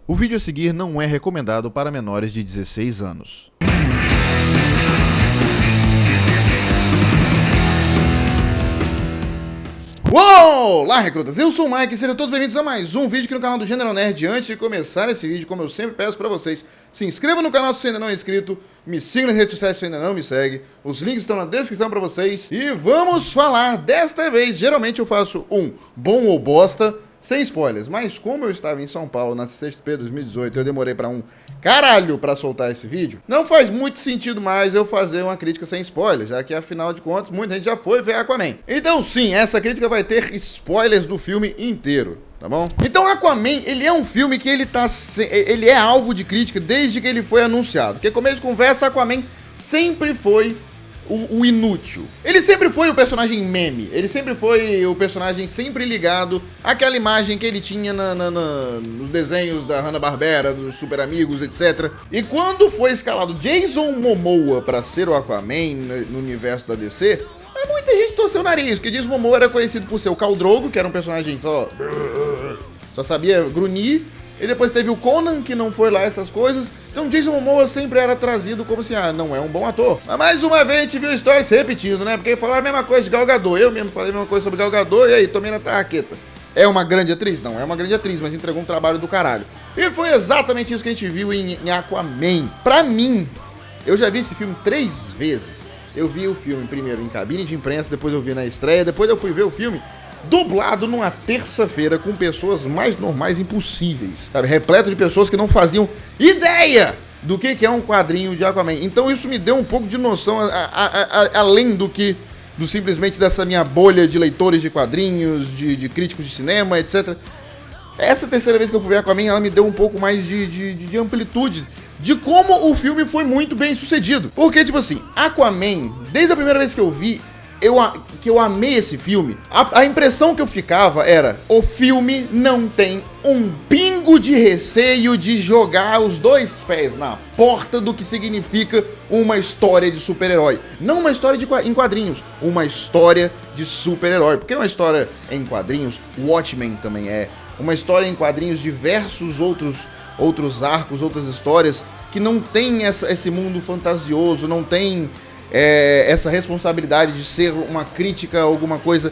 O vídeo a seguir não é recomendado para menores de 16 anos. Olá, recrutas! Eu sou o Mike e sejam todos bem-vindos a mais um vídeo aqui no canal do General Nerd. Antes de começar esse vídeo, como eu sempre peço pra vocês, se inscreva no canal se você ainda não é inscrito, me siga nas redes sociais se você ainda não me segue, os links estão na descrição pra vocês. E vamos falar desta vez, geralmente eu faço um bom ou bosta, sem spoilers, mas como eu estava em São Paulo na CCXP 2018, eu demorei pra um caralho pra soltar esse vídeo, não faz muito sentido mais eu fazer uma crítica sem spoilers, já que afinal de contas muita gente já foi ver Aquaman. Então sim, essa crítica vai ter spoilers do filme inteiro, tá bom? Então Aquaman, ele é um filme que ele é alvo de crítica desde que ele foi anunciado, porque começo de conversa, Aquaman sempre foi o inútil. Ele sempre foi o personagem meme, ele sempre foi o personagem sempre ligado àquela imagem que ele tinha nos desenhos da Hanna-Barbera, dos Super Amigos, etc. E quando foi escalado Jason Momoa pra ser o Aquaman no universo da DC, muita gente torceu o nariz, porque Jason Momoa era conhecido por ser o Khal Drogo, que era um personagem só sabia grunhir. E depois teve o Conan, que não foi lá essas coisas. Então Jason Momoa sempre era trazido como assim, não é um bom ator. Mas mais uma vez a gente viu a história se repetindo, né? Porque falaram a mesma coisa de Gal Gadot. Eu mesmo falei a mesma coisa sobre Gal Gadot. E aí, tomei na tarraqueta. É uma grande atriz? Não é uma grande atriz, mas entregou um trabalho do caralho. E foi exatamente isso que a gente viu em Aquaman. Pra mim, eu já vi esse filme 3 vezes. Eu vi o filme primeiro em cabine de imprensa, depois eu vi na estreia, depois eu fui ver o filme dublado numa terça-feira com pessoas mais normais impossíveis, sabe? Repleto de pessoas que não faziam ideia do que é um quadrinho de Aquaman. Então isso me deu um pouco de noção, além do simplesmente dessa minha bolha de leitores de quadrinhos, de críticos de cinema, etc. Essa terceira vez que eu fui ver Aquaman, ela me deu um pouco mais de amplitude de como o filme foi muito bem sucedido. Porque, tipo assim, Aquaman, desde a primeira vez que eu vi, eu amei esse filme, a impressão que eu ficava era: o filme não tem um pingo de receio de jogar os 2 pés na porta do que significa uma história de super-herói. Não uma história em quadrinhos, uma história de super-herói. Porque uma história em quadrinhos, Watchmen também é. Uma história em quadrinhos, diversos outros arcos, outras histórias que não tem esse mundo fantasioso, não tem essa responsabilidade de ser uma crítica a alguma coisa.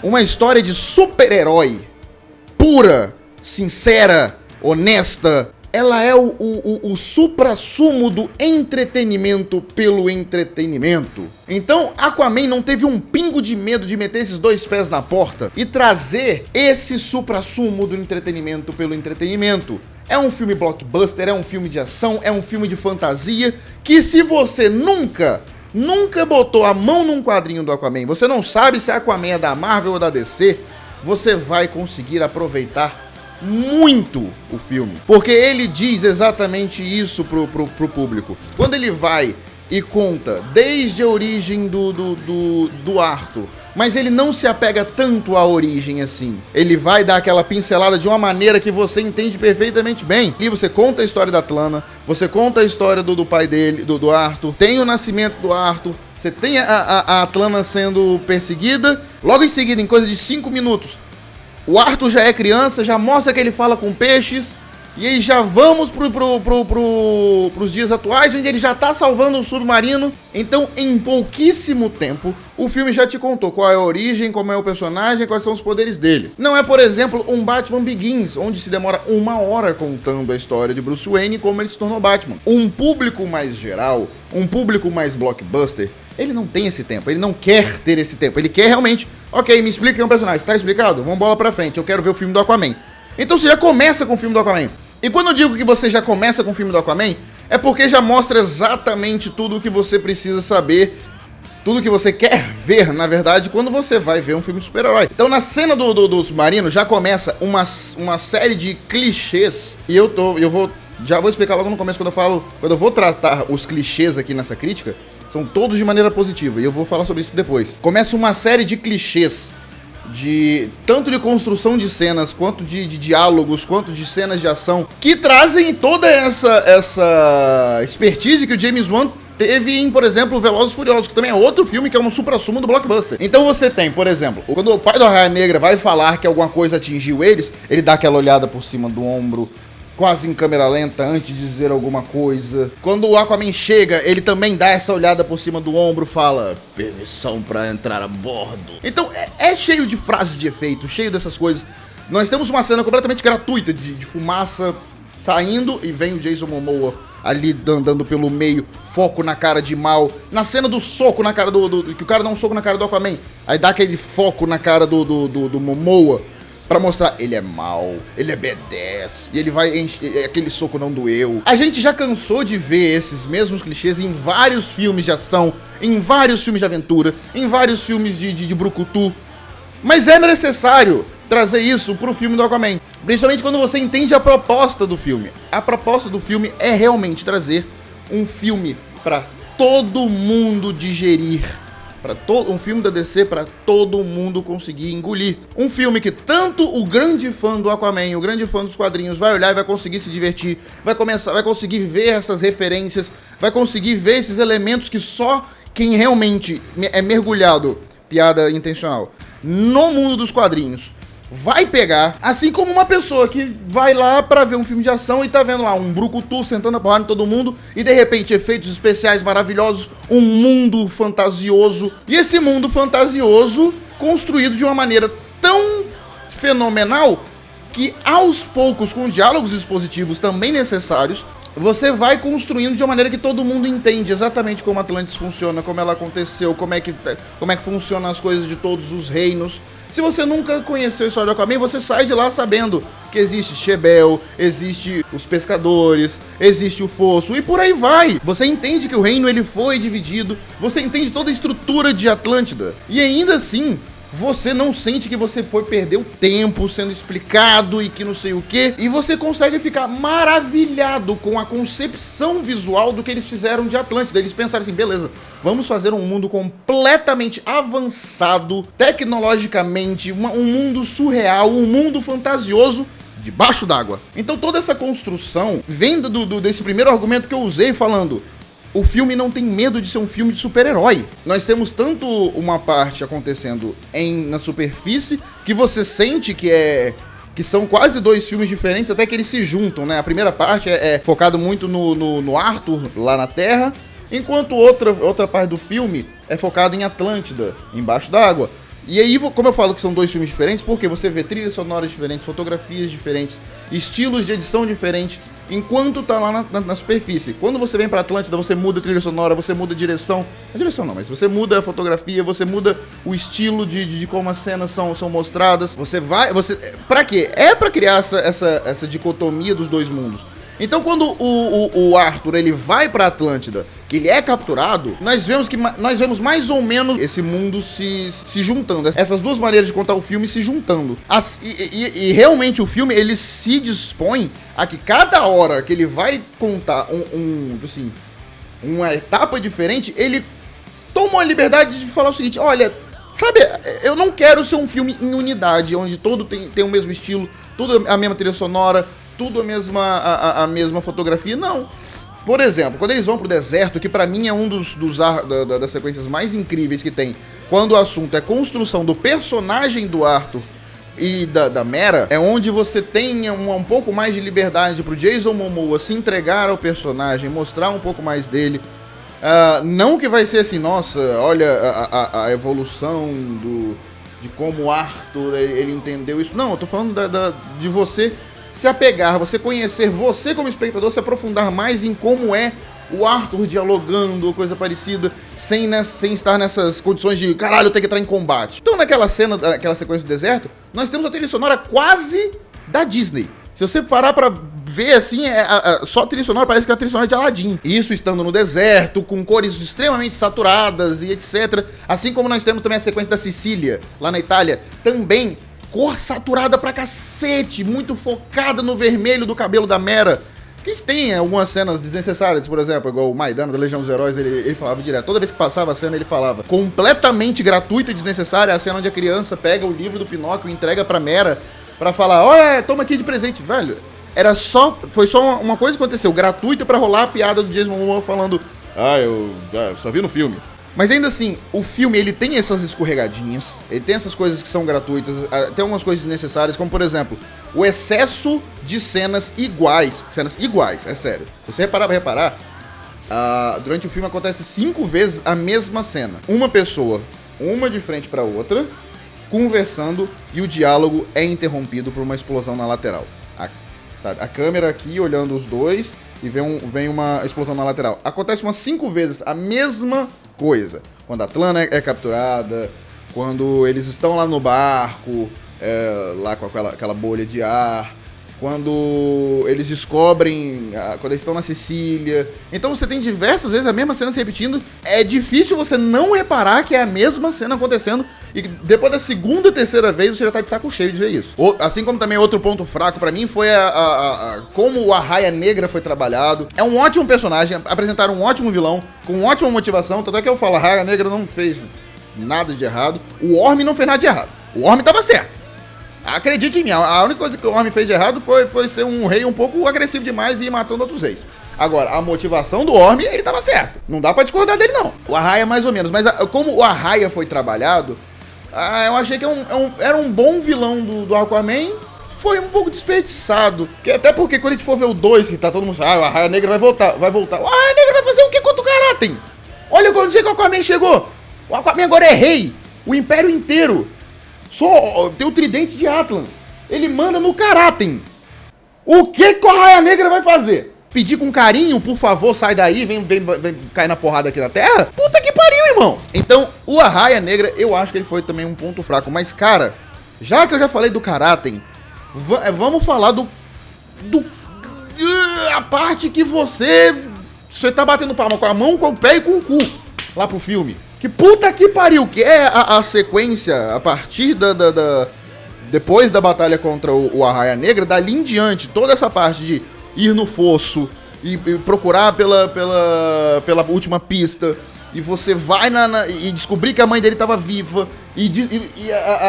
Uma história de super-herói pura, sincera, honesta. Ela é o suprassumo do entretenimento pelo entretenimento. Então Aquaman não teve um pingo de medo de meter esses 2 pés na porta e trazer esse suprassumo do entretenimento pelo entretenimento. É um filme blockbuster, é um filme de ação, é um filme de fantasia, que se você nunca botou a mão num quadrinho do Aquaman, você não sabe se Aquaman é da Marvel ou da DC, você vai conseguir aproveitar muito o filme. Porque ele diz exatamente isso pro público. Quando ele vai e conta desde a origem do Arthur, mas ele não se apega tanto à origem assim. Ele vai dar aquela pincelada de uma maneira que você entende perfeitamente bem. E você conta a história da Atlanna, você conta a história do pai dele, do Arthur, tem o nascimento do Arthur, você tem a Atlanna sendo perseguida. Logo em seguida, em coisa de 5 minutos, o Arthur já é criança, já mostra que ele fala com peixes. E aí já vamos pros dias atuais, onde ele já tá salvando o submarino. Então, em pouquíssimo tempo, o filme já te contou qual é a origem, como é o personagem, quais são os poderes dele. Não é, por exemplo, um Batman Begins, onde se demora 1 hora contando a história de Bruce Wayne e como ele se tornou Batman. Um público mais geral, um público mais blockbuster, ele não tem esse tempo, ele não quer ter esse tempo. Ele quer realmente, ok, me explica quem é um personagem, tá explicado? Vamos bola pra frente, eu quero ver o filme do Aquaman. Então você já começa com o filme do Aquaman. E quando eu digo que você já começa com o filme do Aquaman, é porque já mostra exatamente tudo o que você precisa saber, tudo que você quer ver, na verdade, quando você vai ver um filme de super-herói. Então na cena do submarino já começa uma série de clichês, e já vou explicar logo no começo quando eu vou tratar os clichês aqui nessa crítica, são todos de maneira positiva, e eu vou falar sobre isso depois. Começa uma série de clichês, tanto de construção de cenas, quanto de diálogos, quanto de cenas de ação, que trazem toda essa expertise que o James Wan teve em, por exemplo, Velozes e Furiosos, que também é outro filme que é um suprassumo do blockbuster. Então você tem, por exemplo, quando o pai do Arraia Negra vai falar que alguma coisa atingiu eles, ele dá aquela olhada por cima do ombro, quase em câmera lenta antes de dizer alguma coisa. Quando o Aquaman chega, ele também dá essa olhada por cima do ombro, fala permissão pra entrar a bordo. Então é cheio de frases de efeito, cheio dessas coisas. Nós temos uma cena completamente gratuita de fumaça saindo e vem o Jason Momoa ali andando pelo meio, foco na cara de mal. Na cena do soco na cara que o cara dá um soco na cara do Aquaman, aí dá aquele foco na cara do Momoa pra mostrar, ele é mal, ele é B10, e ele vai encher, aquele soco não doeu. A gente já cansou de ver esses mesmos clichês em vários filmes de ação, em vários filmes de aventura, em vários filmes de brucutu. Mas é necessário trazer isso pro filme do Aquaman, principalmente quando você entende a proposta do filme. A proposta do filme é realmente trazer um filme pra todo mundo digerir, um filme da DC para todo mundo conseguir engolir. Um filme que tanto o grande fã do Aquaman, o grande fã dos quadrinhos vai olhar e vai conseguir se divertir, vai conseguir ver essas referências, vai conseguir ver esses elementos que só quem realmente é mergulhado, piada intencional, no mundo dos quadrinhos vai pegar, assim como uma pessoa que vai lá pra ver um filme de ação e tá vendo lá um brucutu sentando a porrada em todo mundo e de repente efeitos especiais maravilhosos, um mundo fantasioso, e esse mundo fantasioso construído de uma maneira tão fenomenal que aos poucos, com diálogos expositivos também necessários, você vai construindo de uma maneira que todo mundo entende exatamente como Atlantis funciona, como ela aconteceu, como é que funcionam as coisas de todos os reinos. Se você nunca conheceu a história do Aquaman, você sai de lá sabendo que existe Shebel, existe os pescadores, existe o fosso e por aí vai. Você entende que o reino ele foi dividido, você entende toda a estrutura de Atlântida e ainda assim você não sente que você foi perder o tempo sendo explicado e que não sei o que, e você consegue ficar maravilhado com a concepção visual do que eles fizeram de Atlântida. Eles pensaram assim, beleza, vamos fazer um mundo completamente avançado, tecnologicamente, um mundo surreal, um mundo fantasioso, debaixo d'água. Então toda essa construção vem desse primeiro argumento que eu usei falando, o filme não tem medo de ser um filme de super-herói. Nós temos tanto uma parte acontecendo na superfície, que você sente que são quase dois filmes diferentes, até que eles se juntam, né? A primeira parte é focado muito no Arthur, lá na Terra, enquanto outra parte do filme é focado em Atlântida, embaixo d'água. E aí, como eu falo que são dois filmes diferentes, porque você vê trilhas sonoras diferentes, fotografias diferentes, estilos de edição diferentes, enquanto tá lá na superfície. Quando você vem pra Atlântida, você muda a trilha sonora, você muda a direção. A direção não, mas você muda a fotografia, você muda o estilo de como as cenas são mostradas. Pra quê? É pra criar essa dicotomia dos dois mundos. Então quando o Arthur ele vai pra Atlântida, que ele é capturado, nós vemos mais ou menos esse mundo se juntando, essas duas maneiras de contar o filme se juntando. E realmente o filme ele se dispõe a que cada hora que ele vai contar uma etapa diferente, ele toma a liberdade de falar o seguinte, olha, sabe, eu não quero ser um filme em unidade, onde todo tem o mesmo estilo, tudo a mesma trilha sonora, tudo a mesma fotografia, não. Por exemplo, quando eles vão pro deserto, que pra mim é um das sequências mais incríveis que tem, quando o assunto é construção do personagem do Arthur e da Mera, é onde você tem um pouco mais de liberdade pro Jason Momoa se entregar ao personagem, mostrar um pouco mais dele. Não que vai ser assim, nossa, olha a evolução de como o Arthur ele entendeu isso. Não, eu tô falando de você se apegar, você conhecer, você como espectador se aprofundar mais em como é o Arthur dialogando ou coisa parecida, sem estar nessas condições de caralho, eu tenho que entrar em combate. Então naquela sequência do deserto, nós temos a trilha sonora quase da Disney. Se você parar pra ver assim, só a trilha sonora parece que é a trilha sonora de Aladdin. Isso estando no deserto, com cores extremamente saturadas e etc. Assim como nós temos também a sequência da Sicília, lá na Itália, também cor saturada pra cacete, muito focada no vermelho do cabelo da Mera. Que tem algumas cenas desnecessárias, por exemplo, igual o Maidana da Legião dos Heróis, ele falava direto. Toda vez que passava a cena, ele falava. Completamente gratuita e desnecessária a cena onde a criança pega o livro do Pinóquio e entrega pra Mera pra falar, olha, toma aqui de presente, velho. Foi só uma coisa que aconteceu, gratuita pra rolar a piada do Jason Momoa falando, eu só vi no filme. Mas ainda assim, o filme, ele tem essas escorregadinhas, ele tem essas coisas que são gratuitas, tem algumas coisas necessárias, como por exemplo, o excesso de cenas iguais, é sério. Se você reparar, durante o filme acontece 5 vezes a mesma cena. Uma pessoa, uma de frente pra outra, conversando, e o diálogo é interrompido por uma explosão na lateral. A câmera aqui olhando os dois e vem uma explosão na lateral. Acontece umas 5 vezes a mesma coisa. Quando a Atlanna é capturada, quando eles estão lá no barco, lá com aquela bolha de ar, quando eles descobrem, quando eles estão na Sicília. Então você tem diversas vezes a mesma cena se repetindo. É difícil você não reparar que é a mesma cena acontecendo, e depois da segunda, terceira vez você já tá de saco cheio de ver isso. Assim como também outro ponto fraco pra mim foi como o Arraia Negra foi trabalhado. É um ótimo personagem, apresentaram um ótimo vilão, com ótima motivação, tanto é que eu falo, a Arraia Negra não fez nada de errado, o Orm não fez nada de errado, o Orm tava certo. Acredite em mim, a única coisa que o Orm fez de errado foi ser um rei um pouco agressivo demais e ir matando outros reis. Agora, a motivação do Orm, ele tava certo. Não dá pra discordar dele, não. O Arraia mais ou menos, mas como o Arraia foi trabalhado, eu achei que era um bom vilão do Aquaman. Foi um pouco desperdiçado. Até porque quando a gente for ver o 2, que tá todo mundo falando, o Arraia Negra vai voltar. O Arraia Negra vai fazer o que contra o Karaten? Olha quando que o Aquaman chegou. O Aquaman agora é rei. O Império inteiro. Só tem o tridente de Atlan. Ele manda no Karaten. O que a Arraia Negra vai fazer? Pedir com carinho, por favor, sai daí, vem cair na porrada aqui na Terra? Puta que pariu, irmão! Então, o Arraia Negra, eu acho que ele foi também um ponto fraco. Mas, cara, já que eu já falei do Karaten, vamos falar a parte que você tá batendo palma com a mão, com o pé e com o cu lá pro filme. Que puta que pariu, que é a sequência a partir depois da batalha contra o Arraia Negra, dali em diante, toda essa parte de ir no fosso e procurar pela última pista, e você vai e descobrir que a mãe dele tava viva, e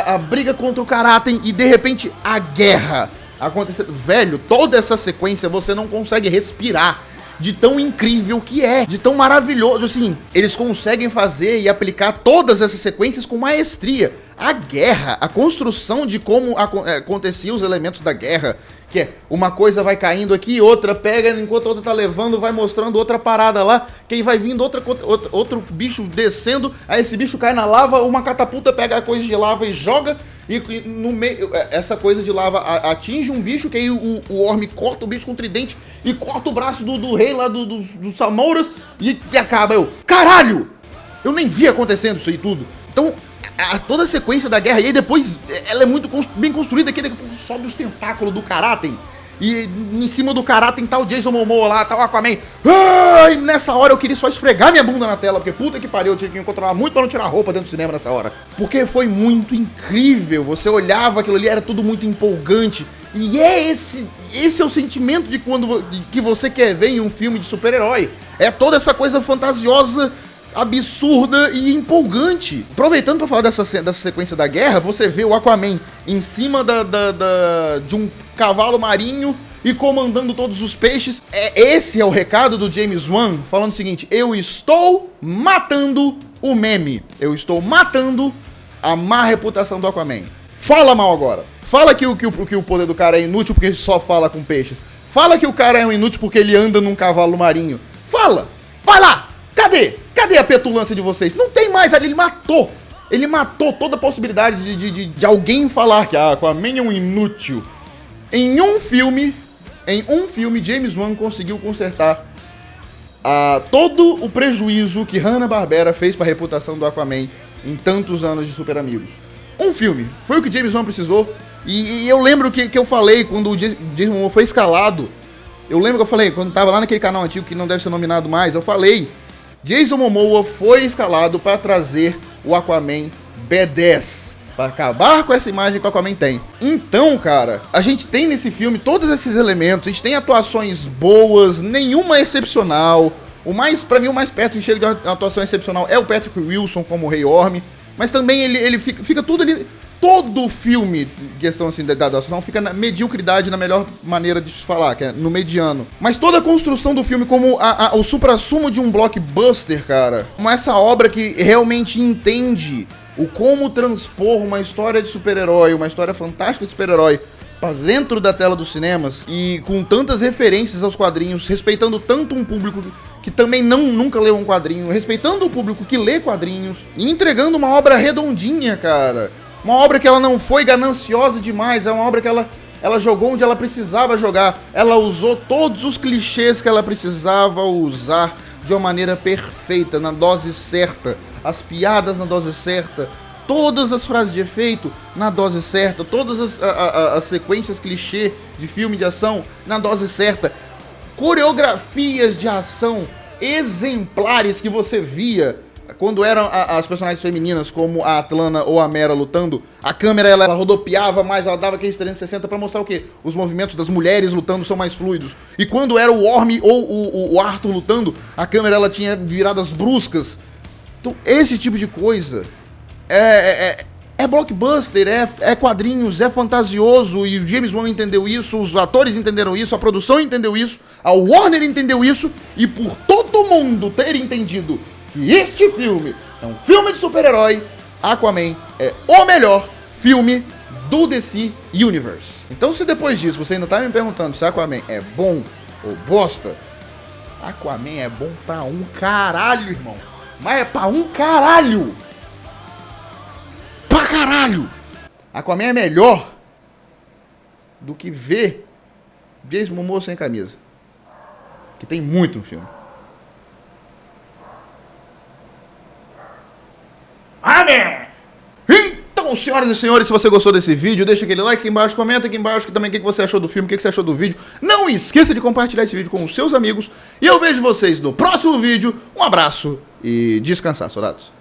a briga contra o Karaten, e de repente a guerra acontecendo. Velho, toda essa sequência você não consegue respirar. De tão incrível que é, de tão maravilhoso, assim, eles conseguem fazer e aplicar todas essas sequências com maestria. A guerra, a construção de como aconteciam os elementos da guerra, que é uma coisa vai caindo aqui, outra pega, enquanto a outra tá levando, vai mostrando outra parada lá, que aí vai vindo outro bicho descendo, aí esse bicho cai na lava, uma catapulta pega a coisa de lava e joga, e no meio, essa coisa de lava atinge um bicho, que aí o Orm corta o bicho com o tridente e corta o braço do rei lá dos Samouras e acaba. Caralho! Eu nem vi acontecendo isso aí tudo. Então, toda a sequência da guerra, e aí depois ela é muito bem construída, que daqui a pouco sobe os tentáculos do Karaten, e em cima do Karaten tá o Jason Momoa lá, tá o Aquaman. E nessa hora eu queria só esfregar minha bunda na tela, porque puta que pariu, eu tinha que me controlar muito pra não tirar roupa dentro do cinema nessa hora. Porque foi muito incrível, você olhava aquilo ali, era tudo muito empolgante. E esse é o sentimento que você quer ver em um filme de super-herói. É toda essa coisa fantasiosa, absurda e empolgante. Aproveitando pra falar dessa sequência da guerra, você vê o Aquaman em cima de um cavalo marinho e comandando todos os peixes. Esse é o recado do James Wan, falando o seguinte: eu estou matando o meme. Eu estou matando a má reputação do Aquaman. Fala mal agora. Fala que o poder do cara é inútil porque ele só fala com peixes. Fala que o cara é um inútil porque ele anda num cavalo marinho. Fala! Vai lá! Cadê a petulância de vocês? Não tem mais ali, ele matou. Ele matou toda a possibilidade de alguém falar que Aquaman é um inútil. Em um filme, James Wan conseguiu consertar todo o prejuízo que Hanna-Barbera fez para a reputação do Aquaman em tantos anos de Super Amigos. Um filme. Foi o que James Wan precisou. E eu lembro que eu falei quando o Jason Momoa foi escalado. Eu lembro que eu falei, quando tava lá naquele canal antigo que não deve ser nominado mais, eu falei: Jason Momoa foi escalado para trazer o Aquaman B10, para acabar com essa imagem que o Aquaman tem. Então, cara, a gente tem nesse filme todos esses elementos, a gente tem atuações boas, nenhuma excepcional. Pra mim, o mais perto que chega de uma atuação excepcional é o Patrick Wilson como o Rei Orm, mas também ele fica tudo ali todo o filme, questão assim da ação, fica na mediocridade na melhor maneira de se falar, que é no mediano. Mas toda a construção do filme como o suprassumo de um blockbuster, cara, como essa obra que realmente entende o como transpor uma história de super-herói, uma história fantástica de super-herói pra dentro da tela dos cinemas e com tantas referências aos quadrinhos, respeitando tanto um público que também nunca leu um quadrinho, respeitando o público que lê quadrinhos e entregando uma obra redondinha, cara. Uma obra que ela não foi gananciosa demais, é uma obra que ela jogou onde ela precisava jogar. Ela usou todos os clichês que ela precisava usar de uma maneira perfeita, na dose certa. As piadas na dose certa, todas as frases de efeito na dose certa, todas as sequências clichê de filme de ação na dose certa. Coreografias de ação exemplares que você via quando eram as personagens femininas, como a Atlana ou a Mera lutando. A câmera ela rodopiava mais, ela dava aqueles 360 pra mostrar o quê? Os movimentos das mulheres lutando são mais fluidos. E quando era o Orm ou o Arthur lutando, a câmera ela tinha viradas bruscas. Então esse tipo de coisa é blockbuster, é quadrinhos, é fantasioso, e o James Wan entendeu isso, os atores entenderam isso, a produção entendeu isso, a Warner entendeu isso, e por todo mundo ter entendido que este filme é um filme de super-herói, Aquaman é o melhor filme do DC Universe. Então se depois disso você ainda tá me perguntando se Aquaman é bom ou bosta, Aquaman é bom pra um caralho, irmão. Mas é pra um caralho! Pra caralho! Aquaman é melhor do que ver Jason Momoa sem camisa. Que tem muito no filme. Amém! Então, senhoras e senhores, se você gostou desse vídeo, deixa aquele like aqui embaixo, comenta aqui embaixo também o que você achou do filme, o que você achou do vídeo. Não esqueça de compartilhar esse vídeo com os seus amigos. E eu vejo vocês no próximo vídeo. Um abraço e descansar, soldados.